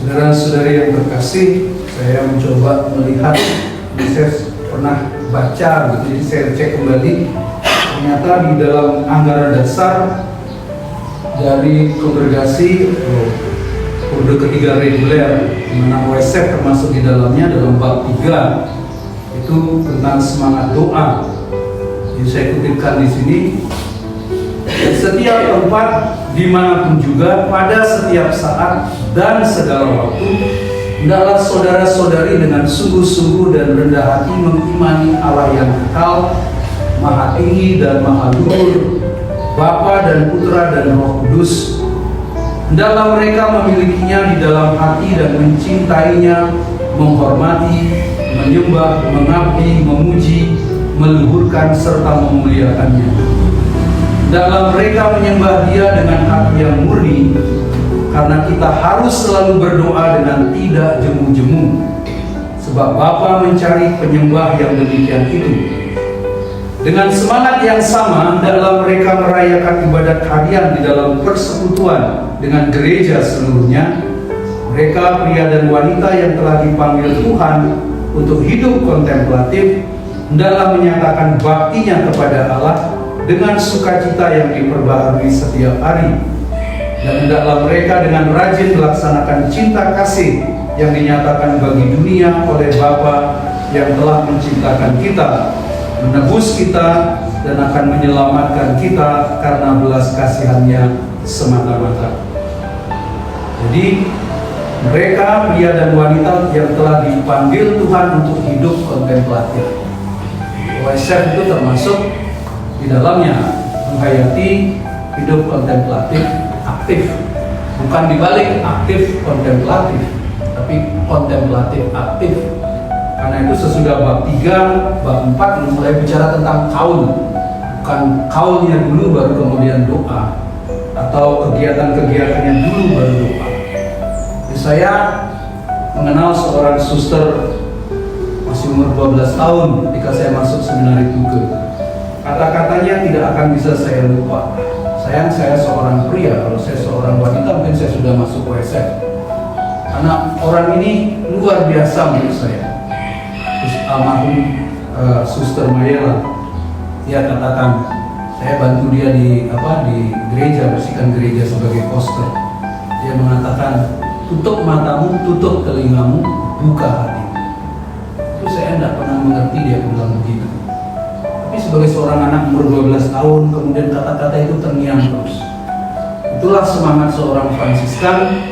Saudara-saudari yang terkasih, saya mencoba melihat, saya pernah baca, jadi saya cek kembali, ternyata di dalam anggaran dasar dari kongregasi Kode ketiga reguler, di mana OSF termasuk di dalamnya dalam bab 3 itu tentang semangat doa. Jadi saya kutipkan di sini, setiap tempat dimanapun juga, pada setiap saat dan segala waktu, hendaklah saudara-saudari dengan sungguh-sungguh dan rendah hati mengimani Allah yang kekal, Maha Tinggi dan Maha Luhur, Bapa dan Putra dan Roh Kudus. Hendaklah mereka memilikinya di dalam hati dan mencintainya, menghormati, menyembah, mengabdi, memuji, meluhurkan serta memuliakannya. Hendaklah mereka menyembah Dia dengan hati yang murni, karena kita harus selalu berdoa dengan tidak jemu-jemu, sebab Bapa mencari penyembah yang demikian itu. Dengan semangat yang sama, hendaklah mereka merayakan ibadat harian di dalam persekutuan dengan gereja seluruhnya. Mereka, pria dan wanita yang telah dipanggil Tuhan untuk hidup kontemplatif, hendaklah menyatakan baktinya kepada Allah dengan sukacita yang diperbaharui setiap hari. Dan hendaklah mereka dengan rajin melaksanakan cinta kasih yang dinyatakan bagi dunia oleh Bapa yang telah menciptakan kita, menebus kita, dan akan menyelamatkan kita karena belas kasihan-Nya semata-mata. Jadi mereka, pria dan wanita yang telah dipanggil Tuhan untuk hidup kontemplatif. OSF itu termasuk di dalamnya menghayati hidup kontemplatif aktif, bukan dibalik aktif kontemplatif, tapi kontemplatif aktif. Karena itu sesudah bab 3, bab 4 mulai bicara tentang kaul, bukan kaulnya dulu baru kemudian doa, atau kegiatan-kegiatannya dulu baru doa. Jadi saya mengenal seorang suster masih umur 12 tahun ketika saya masuk seminari Tuge. Kata-katanya tidak akan bisa saya lupa. Sayang, saya seorang pria, kalau saya seorang wanita mungkin saya sudah masuk OSF. Karena orang ini luar biasa menurut saya. Terus almarhum Suster Mayela, dia katakan, saya bantu dia di gereja, bersihkan gereja sebagai poster. Dia mengatakan, tutup matamu, tutup telingamu, buka hatimu. Itu saya tidak pernah mengerti dia bilang begitu. Tapi sebagai seorang anak umur 12 tahun, kemudian kata-kata itu terngiang terus. Itulah semangat seorang Fransiskan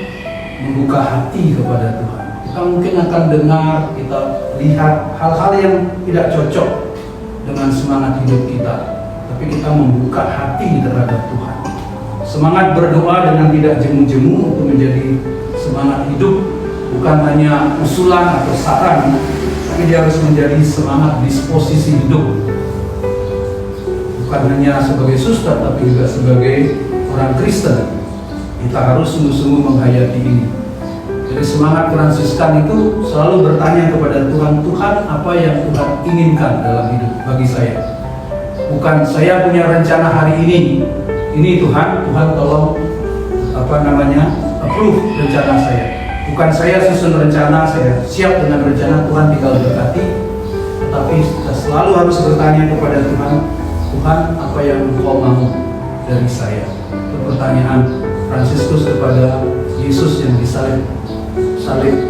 membuka hati kepada Tuhan. Kita mungkin akan dengar, kita lihat hal-hal yang tidak cocok dengan semangat hidup kita, tapi kita membuka hati terhadap Tuhan. Semangat berdoa dengan tidak jemu-jemu untuk menjadi semangat hidup, bukan hanya usulan atau saran, tapi dia harus menjadi semangat disposisi hidup. Bukan hanya sebagai suster, tapi juga sebagai orang Kristen. Kita harus sungguh-sungguh menghayati ini. Jadi semangat Fransiskan itu selalu bertanya kepada Tuhan, Tuhan apa yang Tuhan inginkan dalam hidup bagi saya. Bukan saya punya rencana hari ini Tuhan tolong approve rencana saya. Bukan saya susun rencana, saya siap dengan rencana, Tuhan tinggal berkati. Tetapi kita selalu harus bertanya kepada Tuhan, Tuhan apa yang Engkau mau dari saya. Itu pertanyaan Fransiskus kepada Yesus yang disalib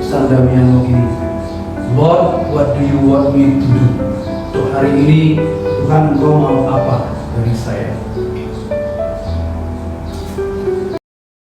San Damiano ini. Lord, what do you want me to do? Untuk hari ini Tuhan, Engkau mau apa dari saya?